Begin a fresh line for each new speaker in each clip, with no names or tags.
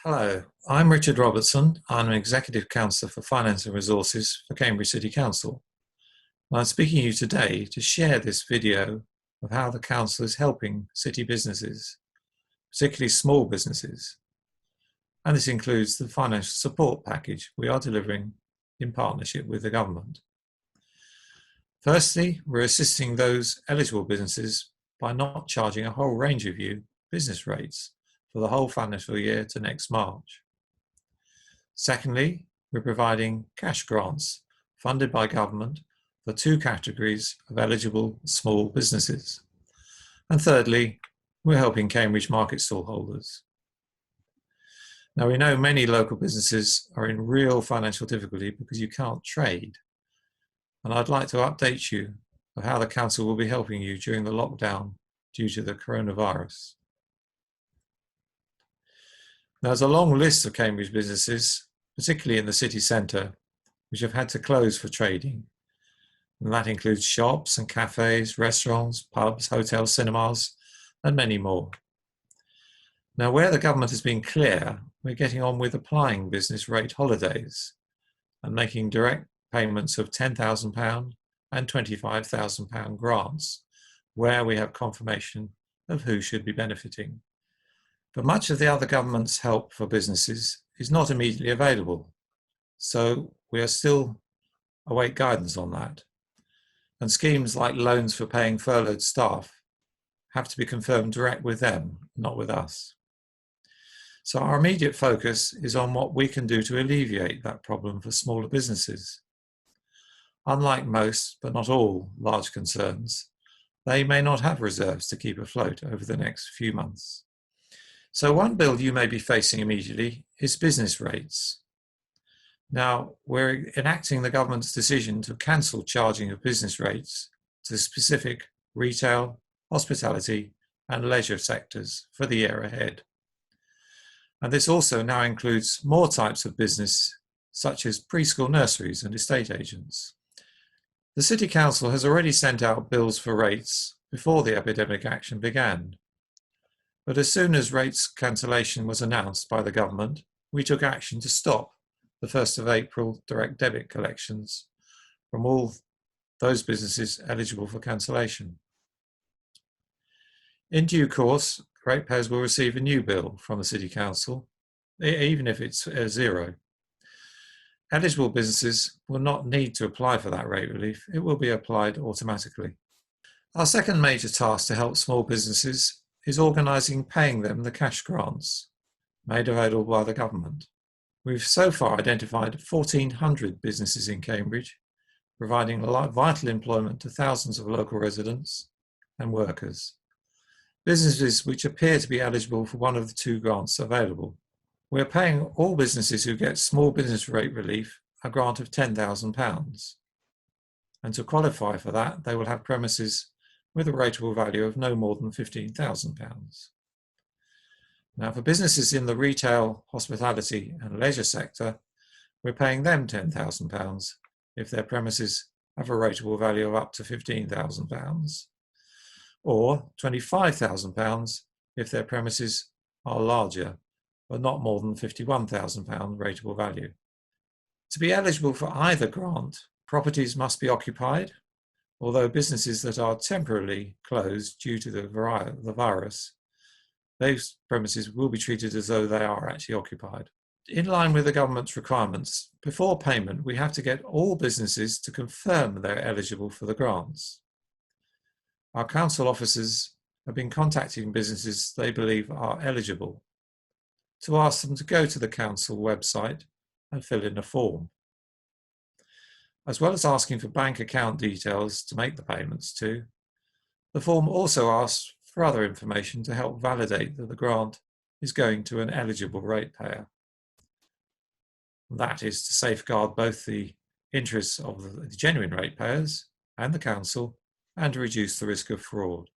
Hello, I'm Richard Robertson. I'm an Executive Councillor for Finance and Resources for Cambridge City Council. I'm speaking to you today to share this video of how the Council is helping city businesses, particularly small businesses. And this includes the financial support package we are delivering in partnership with the government. Firstly, we're assisting those eligible businesses by not charging a whole range of you business rates for the whole financial year to next March. Secondly, we're providing cash grants funded by government for two categories of eligible small businesses. And thirdly, we're helping Cambridge market stall holders. Now, we know many local businesses are in real financial difficulty because you can't trade. And I'd like to update you of how the Council will be helping you during the lockdown due to the coronavirus. There's a long list of Cambridge businesses, particularly in the city centre, which have had to close for trading. And that includes shops and cafes, restaurants, pubs, hotels, cinemas, and many more. Now, where the government has been clear, we're getting on with applying business rate holidays and making direct payments of £10,000 and £25,000 grants, where we have confirmation of who should be benefiting. But much of the other government's help for businesses is not immediately available, so we are still await guidance on that. And schemes like loans for paying furloughed staff have to be confirmed direct with them, not with us. So our immediate focus is on what we can do to alleviate that problem for smaller businesses. Unlike most, but not all, large concerns, they may not have reserves to keep afloat over the next few months. So one bill you may be facing immediately is business rates. Now, we're enacting the government's decision to cancel charging of business rates to specific retail, hospitality, and leisure sectors for the year ahead. And this also now includes more types of business, such as preschool nurseries and estate agents. The City Council has already sent out bills for rates before the epidemic action began. But as soon as rates cancellation was announced by the government, we took action to stop the 1st of April direct debit collections from all those businesses eligible for cancellation. In due course, ratepayers will receive a new bill from the City Council, even if it's zero. Eligible businesses will not need to apply for that rate relief. It will be applied automatically. Our second major task to help small businesses is organising paying them the cash grants made available by the government. We've so far identified 1,400 businesses in Cambridge, providing vital employment to thousands of local residents and workers. Businesses which appear to be eligible for one of the two grants available. We're paying all businesses who get small business rate relief a grant of £10,000. And to qualify for that, they will have premises with a rateable value of no more than £15,000. Now, for businesses in the retail, hospitality and leisure sector, we're paying them £10,000 if their premises have a rateable value of up to £15,000, or £25,000 if their premises are larger, but not more than £51,000 rateable value. To be eligible for either grant, properties must be occupied, although businesses that are temporarily closed due to the virus, those premises will be treated as though they are actually occupied. In line with the government's requirements, before payment, we have to get all businesses to confirm they're eligible for the grants. Our council officers have been contacting businesses they believe are eligible to ask them to go to the council website and fill in a form. As well as asking for bank account details to make the payments to, the form also asks for other information to help validate that the grant is going to an eligible ratepayer. That is to safeguard both the interests of the genuine ratepayers and the council and to reduce the risk of fraud.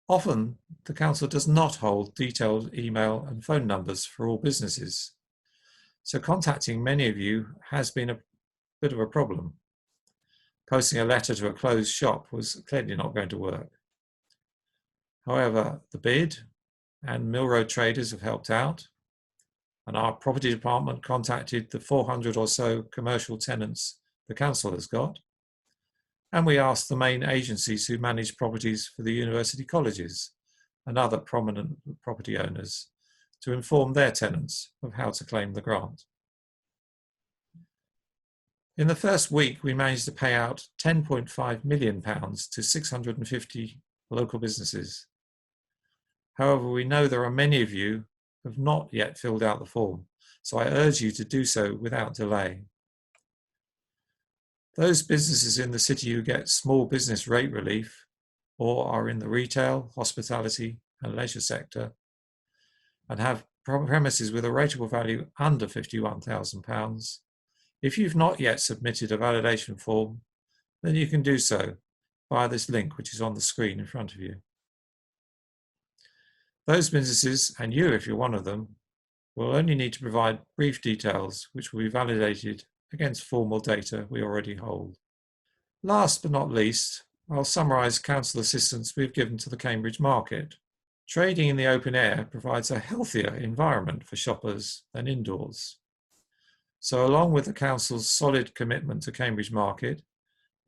Often, the council does not hold detailed email and phone numbers for all businesses, so contacting many of you has been a bit of a problem. Posting a letter to a closed shop was clearly not going to work. However, the bid, and Mill Road traders have helped out. And our property department contacted the 400 or so commercial tenants the council has got. And we asked the main agencies who manage properties for the university colleges and other prominent property owners to inform their tenants of how to claim the grant. In the first week, we managed to pay out £10.5 million to 650 local businesses. However, we know there are many of you who have not yet filled out the form, so I urge you to do so without delay. Those businesses in the city who get small business rate relief or are in the retail, hospitality and leisure sector and have premises with a rateable value under £51,000, if you've not yet submitted a validation form, then you can do so via this link which is on the screen in front of you. Those businesses, and you if you're one of them, will only need to provide brief details which will be validated against formal data we already hold. Last but not least, I'll summarise council assistance we've given to the Cambridge market. Trading in the open air provides a healthier environment for shoppers than indoors. So along with the council's solid commitment to Cambridge market,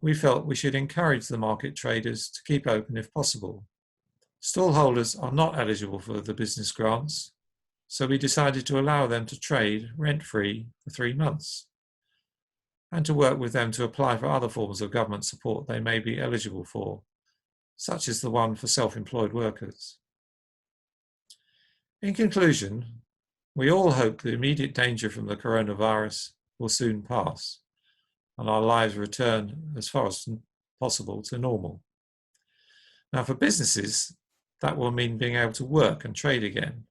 we felt we should encourage the market traders to keep open if possible. Stallholders are not eligible for the business grants, so we decided to allow them to trade rent-free for 3 months and to work with them to apply for other forms of government support they may be eligible for, such as the one for self-employed workers. In conclusion, we all hope the immediate danger from the coronavirus will soon pass and our lives return as far as possible to normal. Now for businesses, that will mean being able to work and trade again.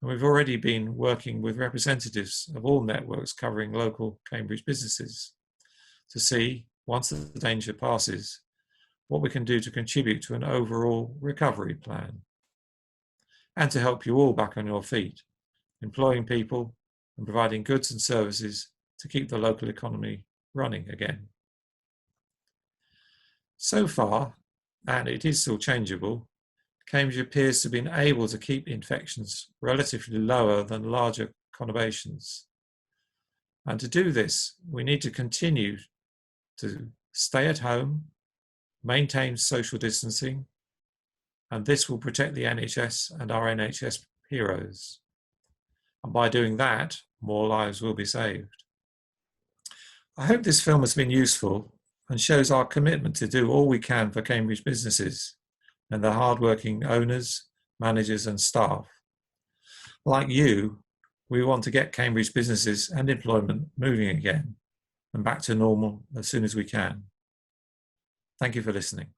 And we've already been working with representatives of all networks covering local Cambridge businesses to see, once the danger passes, what we can do to contribute to an overall recovery plan and to help you all back on your feet, employing people and providing goods and services to keep the local economy running again. So far, and it is still changeable, Cambridge appears to have been able to keep infections relatively lower than larger conurbations. And to do this, we need to continue to stay at home, maintain social distancing, and this will protect the NHS and our NHS heroes. And by doing that, more lives will be saved. I hope this film has been useful and shows our commitment to do all we can for Cambridge businesses and the hardworking owners, managers and staff. Like you, we want to get Cambridge businesses and employment moving again and back to normal as soon as we can. Thank you for listening.